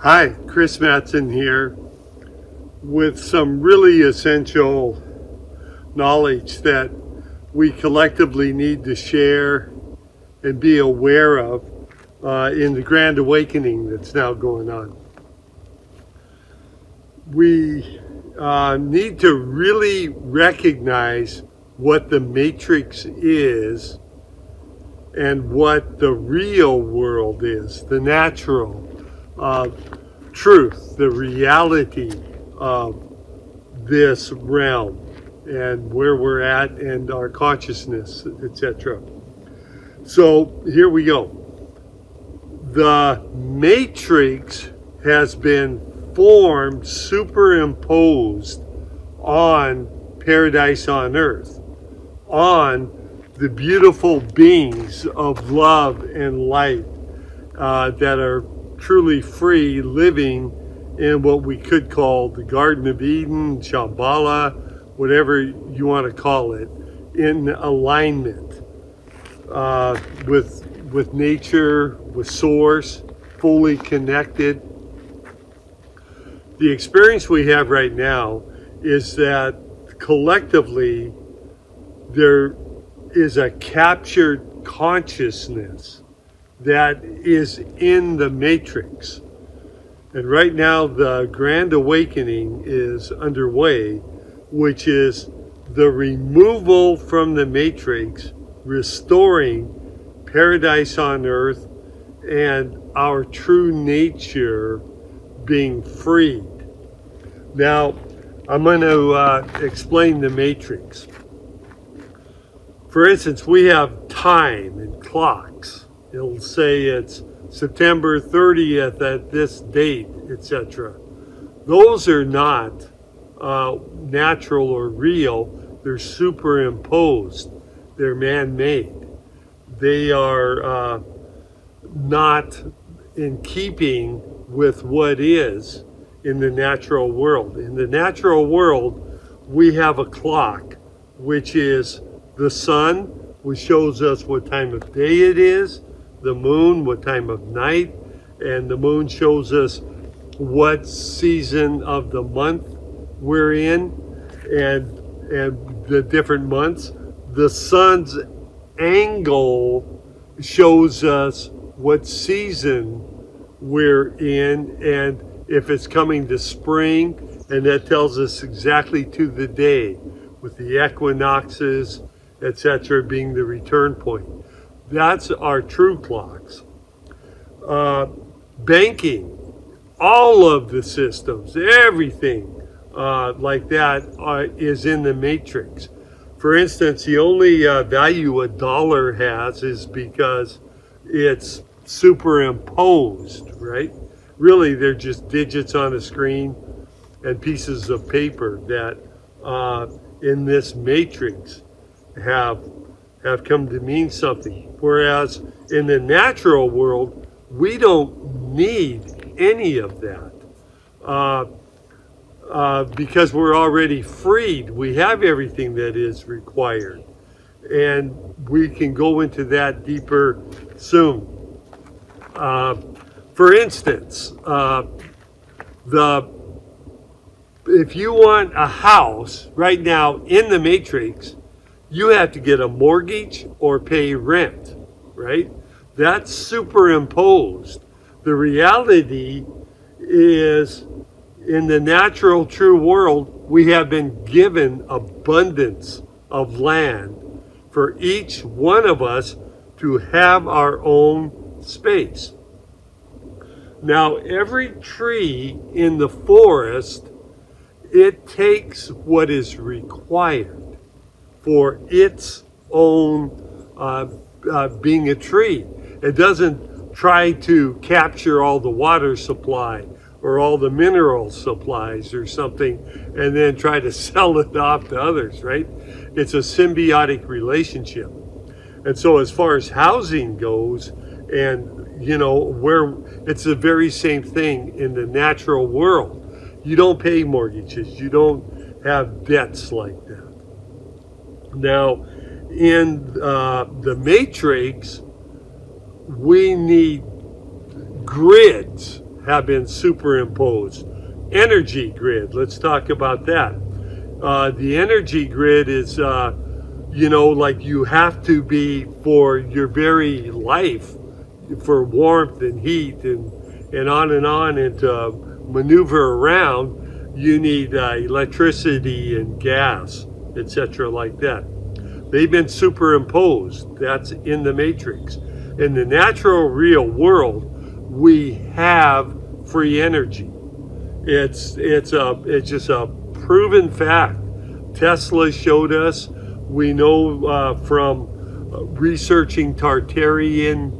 Hi, Chris Madsen here with some really essential knowledge that we collectively need to share and be aware of in the grand awakening that's now going on. We need to really recognize what the matrix is and what the real world is, the natural truth, the reality of this realm and where we're at and our consciousness, etc. So here we go. The matrix has been formed, superimposed on paradise on earth, on the beautiful beings of love and light that are truly free, living in what we could call the Garden of Eden, Shambhala, whatever you want to call it, in alignment with nature, with source, fully connected. The experience we have right now is that collectively there is a captured consciousness that is in the matrix. And right now the grand awakening is underway, which is the removal from the matrix, restoring paradise on earth and our true nature being freed. Now, I'm going to explain the matrix. For instance, we have time and clocks. It'll say it's September 30th at this date, etc. Those are not natural or real. They're superimposed. They're man-made. They are not in keeping with what is in the natural world. In the natural world, we have a clock, which is the sun, which shows us what time of day it is, the moon, what time of night, and the moon shows us what season of the month we're in, and the different months. The sun's angle shows us what season we're in, and if it's coming to spring, and that tells us exactly to the day, with the equinoxes, etc., being the return point. That's our true clocks. Banking, all of the systems, everything like that is in the matrix. For instance, the only value a dollar has is because it's superimposed, right? Really, they're just digits on a screen and pieces of paper that in this matrix have come to mean something. Whereas in the natural world, we don't need any of that because we're already freed. We have everything that is required. And we can go into that deeper soon. For instance, if you want a house right now in the matrix, you have to get a mortgage or pay rent, right? That's superimposed. The reality is, in the natural true world, we have been given abundance of land for each one of us to have our own space. Now, every tree in the forest, it takes what is required for its own being a tree. It doesn't try to capture all the water supply or all the mineral supplies or something and then try to sell it off to others, right? It's a symbiotic relationship. And so as far as housing goes, and where it's the very same thing in the natural world. You don't pay mortgages. You don't have debts like that. Now, in the matrix, we need grids have been superimposed. Energy grid, let's talk about that. The energy grid is, like you have to be for your very life, for warmth and heat and on, and to maneuver around, you need electricity and gas, etc. like that. They've been superimposed. That's in the matrix. In the natural real world, we have free energy. It's just a proven fact. Tesla showed us. We know from researching Tartarian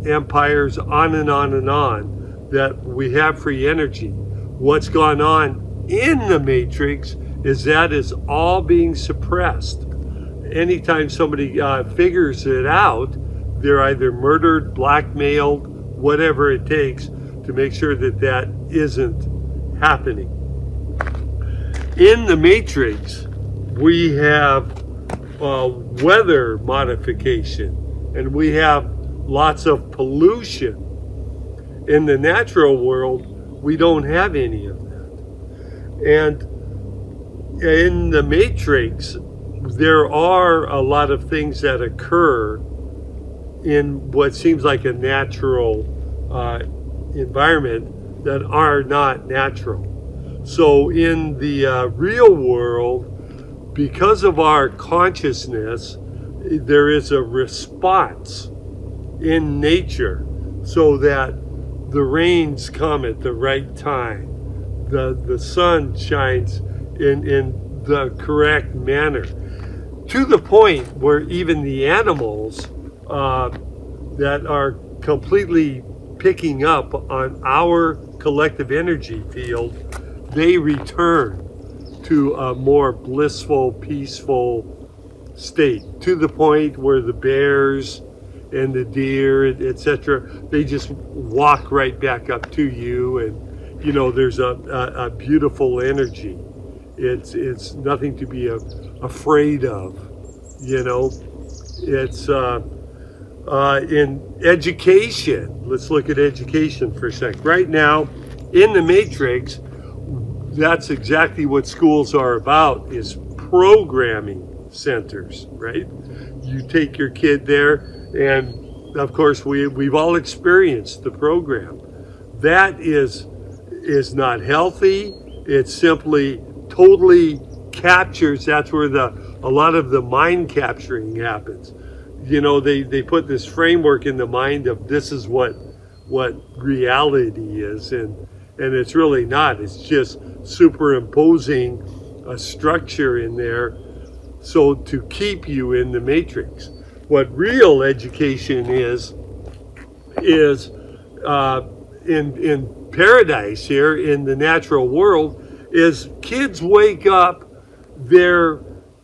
empires on and on that we have free energy. What's gone on in the matrix is that is all being suppressed. Anytime somebody figures it out, they're either murdered, blackmailed, whatever it takes to make sure that that isn't happening. In the matrix, we have weather modification, and we have lots of pollution. In the natural world, we don't have any of that. And in the matrix, there are a lot of things that occur in what seems like a natural environment that are not natural. So in the real world, because of our consciousness, there is a response in nature so that the rains come at the right time, the sun shines in the correct manner, to the point where even the animals that are completely picking up on our collective energy field, they return to a more blissful, peaceful state, to the point where the bears and the deer, etc., they just walk right back up to you, and there's a beautiful energy. It's nothing to be afraid of. It's in education. Let's look at education for a sec. Right now, in the matrix, that's exactly what schools are about, is programming centers, right? You take your kid there, and of course we've all experienced the program. That is not healthy. It simply totally captures. That's where a lot of the mind capturing happens. They put this framework in the mind of this is what reality is, and it's really not. It's just superimposing a structure in there so to keep you in the matrix. What real education is in paradise here in the natural world, is kids wake up, they're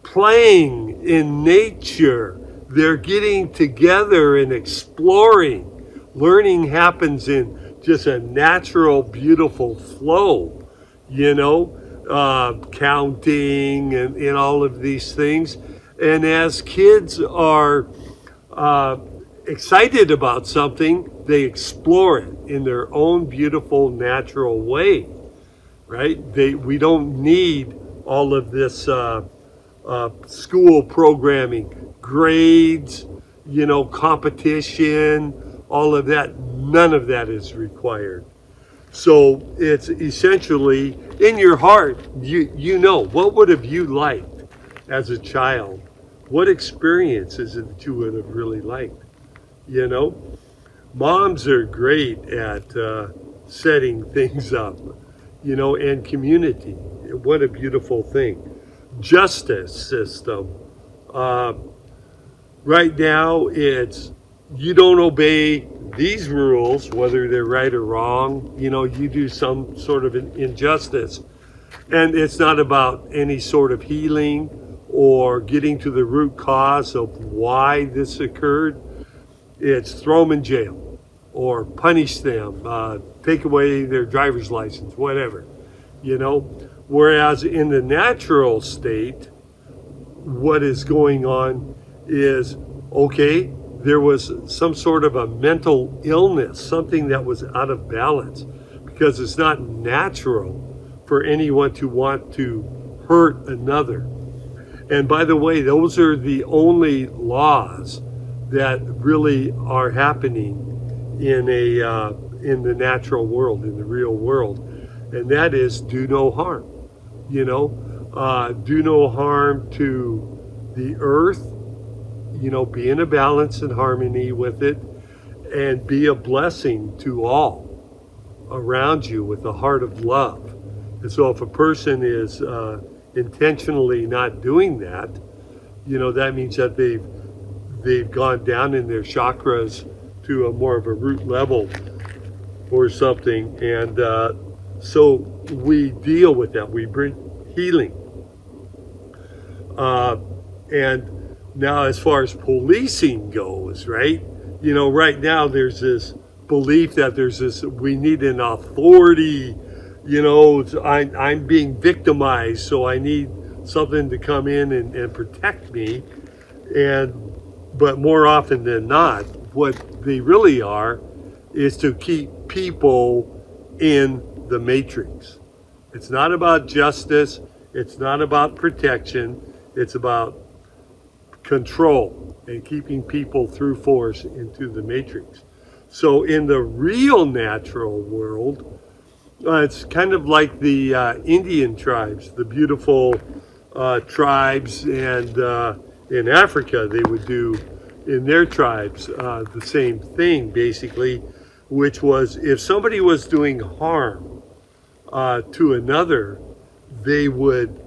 playing in nature, they're getting together and exploring. Learning happens in just a natural, beautiful flow, counting and all of these things. And as kids are excited about something, they explore it in their own beautiful, natural way, right? We don't need all of this school programming, grades, competition, all of that. None of that is required. So it's essentially in your heart, what would have you liked as a child? What experience is it that you would have really liked? Moms are great at setting things up, and community. What a beautiful thing. Justice system. Right now, it's you don't obey these rules, whether they're right or wrong. You do some sort of an injustice. And it's not about any sort of healing or getting to the root cause of why this occurred. It's throw them in jail or punish them, take away their driver's license, whatever, Whereas in the natural state, what is going on is, okay, there was some sort of a mental illness, something that was out of balance, because it's not natural for anyone to want to hurt another. And by the way, those are the only laws that really are happening in the natural world, in the real world, and that is do no harm. Do no harm to the earth. Be in a balance and harmony with it, and be a blessing to all around you with a heart of love. And so if a person is intentionally not doing that, that means that they've gone down in their chakras to a more of a root level or something. And so we deal with that. We bring healing. And now, as far as policing goes, right? Right now there's this belief that we need an authority. I'm being victimized, so I need something to come in and protect me. But more often than not, what they really are is to keep people in the matrix. It's not about justice. It's not about protection. It's about control and keeping people through force into the matrix. So in the real natural world, it's kind of like the Indian tribes, the beautiful tribes, and in Africa they would do in their tribes the same thing basically, which was if somebody was doing harm to another, they would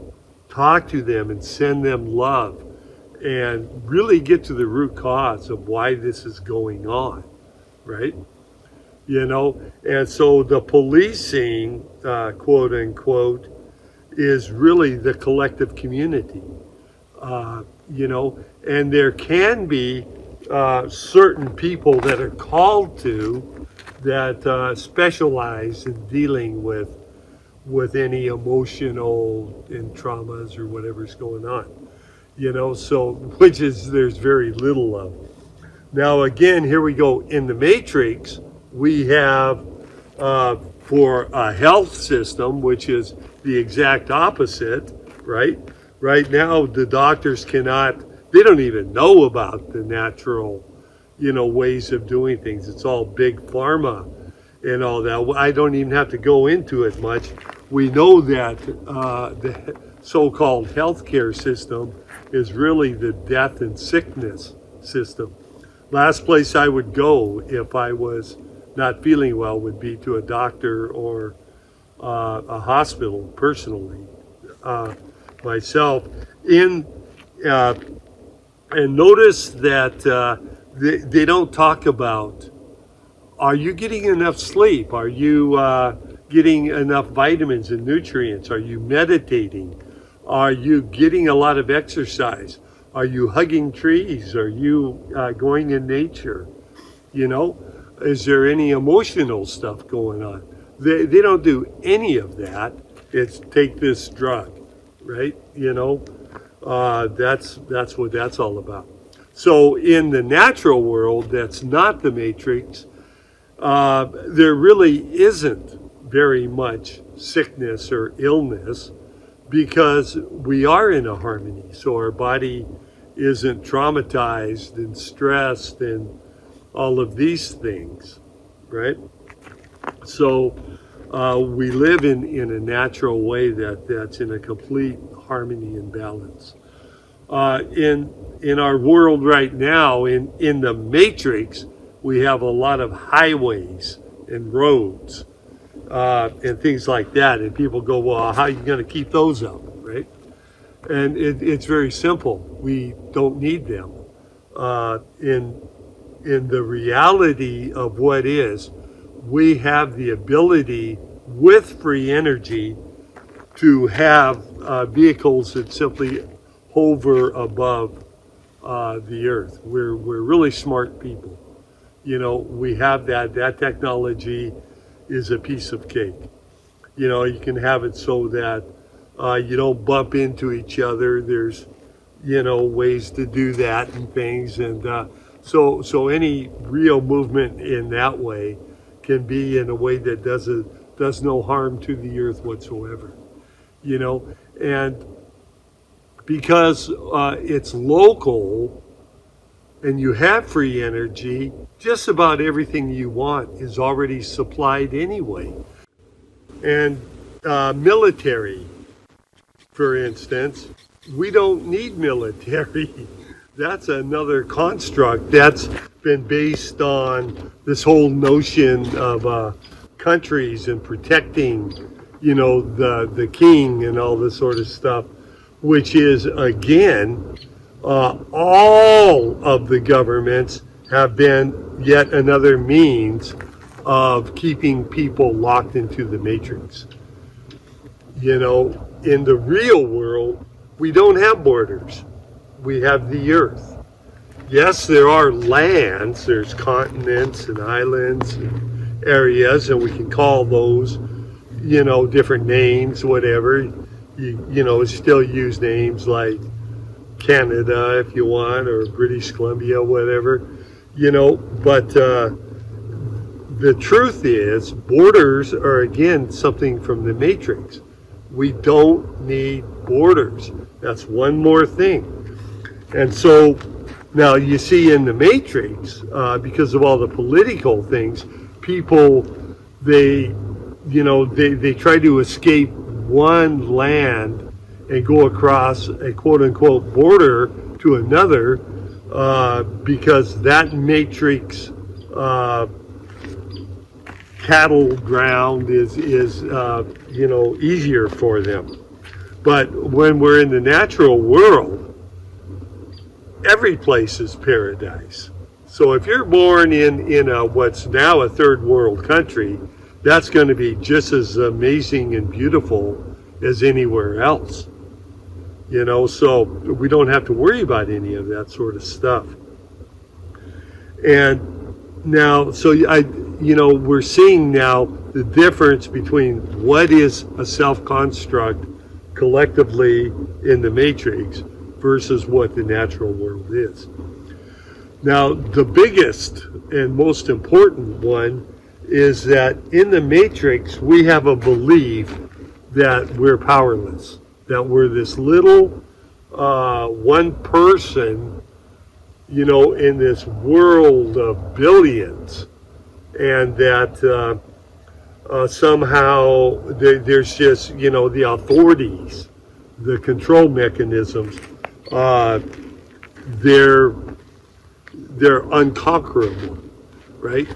talk to them and send them love and really get to the root cause of why this is going on, right? And so the policing, quote unquote, is really the collective community, and there can be certain people that are called to that specialize in dealing with any emotional and traumas or whatever's going on. So there's very little of. Now again, here we go. In the matrix, we have for a health system, which is the exact opposite, right? Right now, the doctors they don't even know about the natural, ways of doing things. It's all big pharma and all that. I don't even have to go into it much. We know that the so-called healthcare system is really the death and sickness system. Last place I would go if I was not feeling well would be to a doctor or a hospital personally, myself. And notice that they don't talk about, are you getting enough sleep? Are you getting enough vitamins and nutrients? Are you meditating? Are you getting a lot of exercise? Are you hugging trees? Are you going in nature? Is there any emotional stuff going on? They don't do any of that. It's take this drug, right? That's what that's all about. So in the natural world, that's not the matrix. There really isn't very much sickness or illness because we are in a harmony. So our body isn't traumatized and stressed and all of these things, right? So we live in a natural way that's in a complete harmony and balance. In our world right now, in the matrix, we have a lot of highways and roads and things like that. And people go, well, how are you going to keep those up, right? And it's very simple. We don't need them. In the reality of what is, we have the ability with free energy to have vehicles that simply hover above the earth. We're really smart people. We have that technology is a piece of cake. You can have it so that you don't bump into each other. There's ways to do that and things, and So any real movement in that way can be in a way that does no harm to the earth whatsoever. You know, and because it's local and you have free energy, just about everything you want is already supplied anyway. And military, for instance, we don't need military. That's another construct that's been based on this whole notion of countries and protecting, the king and all this sort of stuff, which is, again, all of the governments have been yet another means of keeping people locked into the matrix. In the real world, we don't have borders. We have the earth. Yes, there are lands, there's continents and islands and areas, and we can call those, different names, whatever. Still use names like Canada if you want, or British Columbia, whatever, but the truth is, borders are, again, something from the matrix. We don't need borders. That's one more thing. And so now you see in the matrix, because of all the political things, people, they try to escape one land and go across a quote-unquote border to another because that matrix cattle ground is easier for them. But when we're in the natural world, every place is paradise. So if you're born in what's now a third world country, that's going to be just as amazing and beautiful as anywhere else. So we don't have to worry about any of that sort of stuff. And now, so we're seeing now the difference between what is a self-construct collectively in the matrix versus what the natural world is. Now, the biggest and most important one is that in the matrix, we have a belief that we're powerless, that we're this little one person, in this world of billions, and that somehow there's just, the authorities, the control mechanisms, they're unconquerable, right?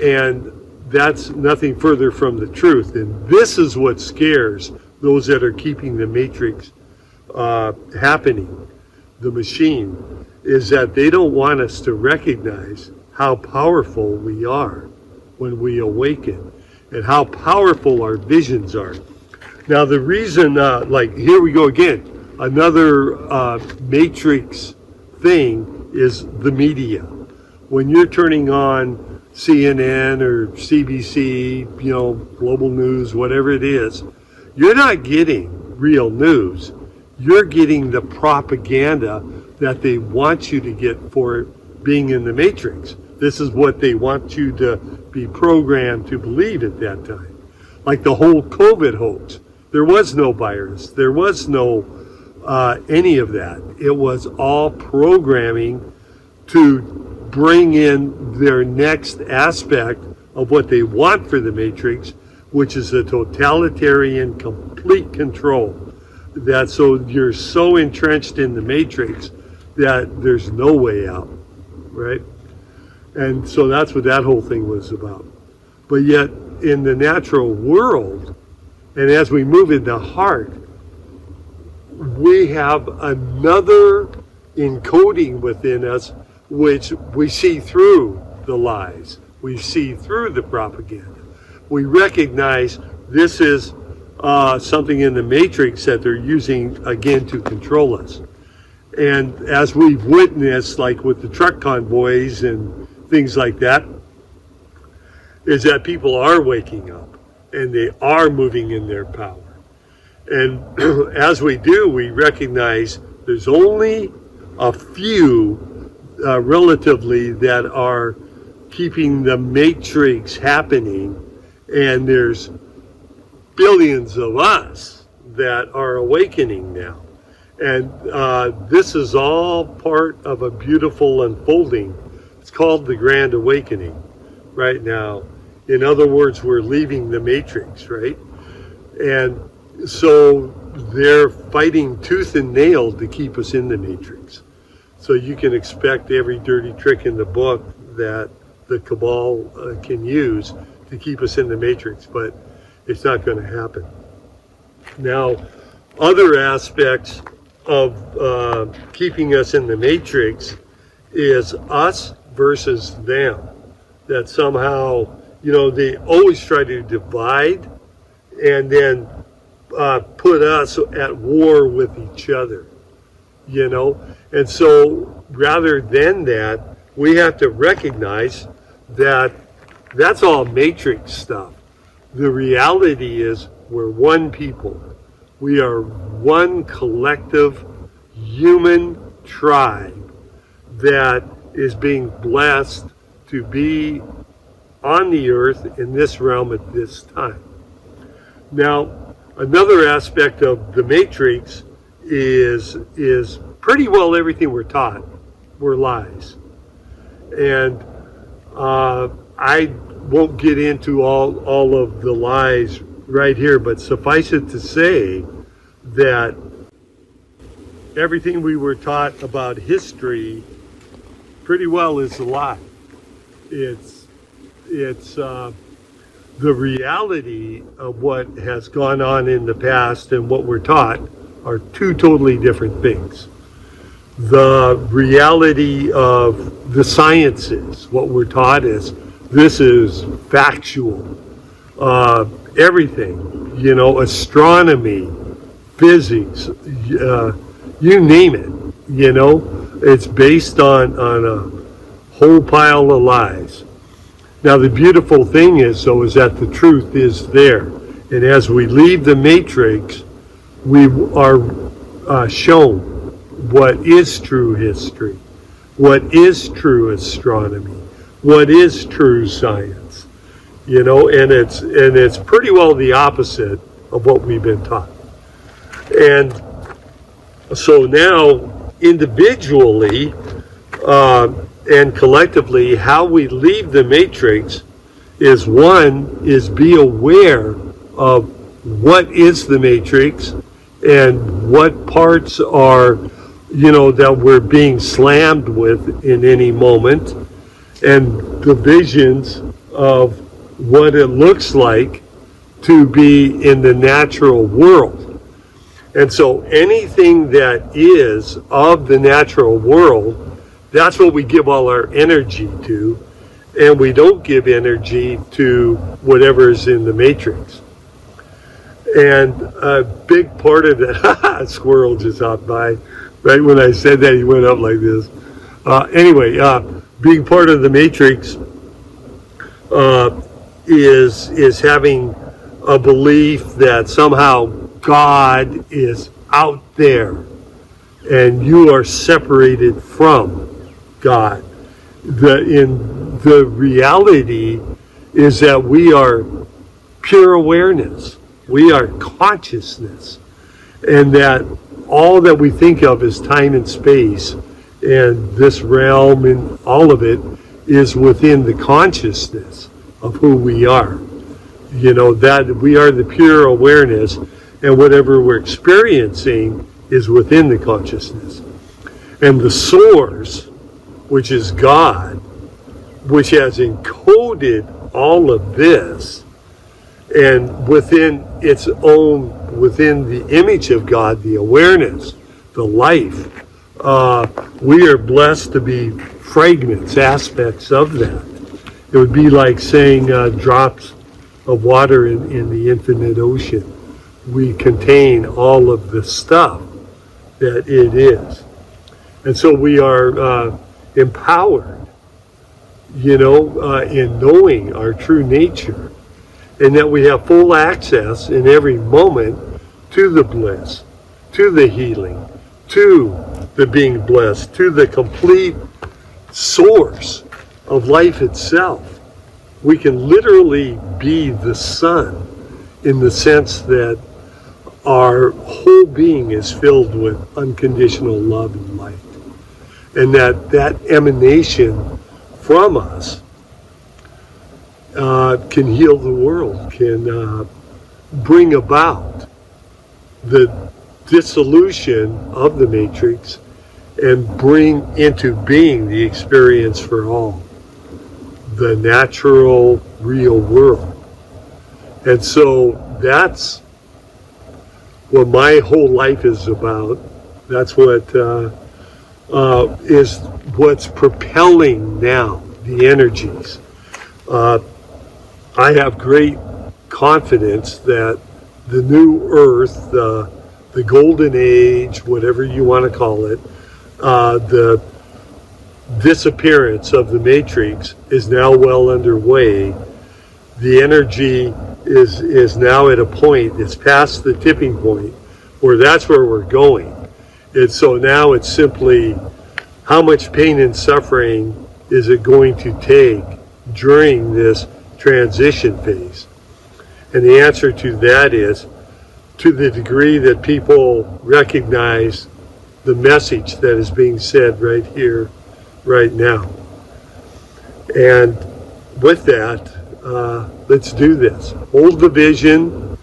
And that's nothing further from the truth. And this is what scares those that are keeping the matrix happening, the machine, is that they don't want us to recognize how powerful we are when we awaken and how powerful our visions are. Now, the reason, here we go again, another matrix thing is the media. When you're turning on CNN or CBC, global news, whatever it is, you're not getting real news. You're getting the propaganda that they want you to get for being in the matrix. This is what they want you to be programmed to believe at that time. Like the whole COVID hoax. There was no virus. There was no any of that. It was all programming to bring in their next aspect of what they want for the matrix, which is a totalitarian complete control. That so you're so entrenched in the matrix that there's no way out, right? And so that's what that whole thing was about. But yet in the natural world, and as we move in the heart, we have another encoding within us which we see through the lies. We see through the propaganda. We recognize this is something in the matrix that they're using, again, to control us. And as we've witnessed, like with the truck convoys and things like that, is that people are waking up and they are moving in their power. And as we do, we recognize there's only a few relatively that are keeping the matrix happening, and there's billions of us that are awakening now. And this is all part of a beautiful unfolding. It's called the Grand Awakening right now. In other words, we're leaving the matrix, right? And so they're fighting tooth and nail to keep us in the matrix. So you can expect every dirty trick in the book that the cabal can use to keep us in the matrix, but it's not going to happen. Now, other aspects of keeping us in the matrix is us versus them. That somehow, they always try to divide and then put us at war with each other, And so rather than that, we have to recognize that that's all matrix stuff. The reality is we're one people. We are one collective human tribe that is being blessed to be on the earth in this realm at this time. Now, another aspect of the matrix is pretty well everything we're taught were lies. And I won't get into all of the lies right here, but suffice it to say that everything we were taught about history pretty well is a lie. It's the reality of what has gone on in the past and what we're taught are two totally different things. The reality of the sciences, what we're taught is this is factual. Everything, astronomy, physics, you name it, it's based on a whole pile of lies. Now, the beautiful thing is that the truth is there. And as we leave the matrix, we are shown what is true history, what is true astronomy, what is true science, and it's pretty well the opposite of what we've been taught. And so now, individually and collectively, how we leave the matrix is be aware of what is the matrix and what parts are, that we're being slammed with in any moment, and the visions of what it looks like to be in the natural world. And so anything that is of the natural world, that's what we give all our energy to, and we don't give energy to whatever is in the matrix. And a big part of that, squirrel just hopped by. Right when I said that, he went up like this. Being part of the matrix is having a belief that somehow God is out there and you are separated from God. The reality is that we are pure awareness. We are consciousness. And that all that we think of as time and space and this realm and all of it is within the consciousness of who we are. That we are the pure awareness, and whatever we're experiencing is within the consciousness. And the source, which is God, which has encoded all of this, and within the image of God, the awareness, the life, we are blessed to be fragments, aspects of that. It would be like saying drops of water in the infinite ocean. We contain all of the stuff that it is. And so we are empowered, in knowing our true nature, and that we have full access in every moment to the bliss, to the healing, to the being blessed, to the complete source of life itself. We can literally be the sun in the sense that our whole being is filled with unconditional love and light. And that emanation from us can heal the world, can bring about the dissolution of the matrix and bring into being the experience for all, the natural, real world. And so that's what my whole life is about. That's what is what's propelling now the energies. I have great confidence that the new earth, the golden age, whatever you want to call it, the disappearance of the matrix is now well underway. The energy is now at a point, it's past the tipping point, where that's where we're going. And so now it's simply how much pain and suffering is it going to take during this transition phase? And the answer to that is, to the degree that people recognize the message that is being said right here, right now. And with that, let's do this. Hold the vision.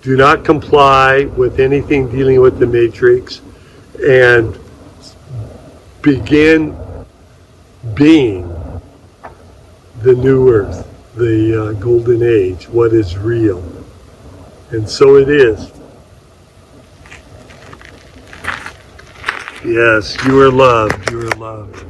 Do not comply with anything dealing with the matrix, and begin being the new earth, the golden age, what is real. And so it is. Yes, you are loved. You are loved.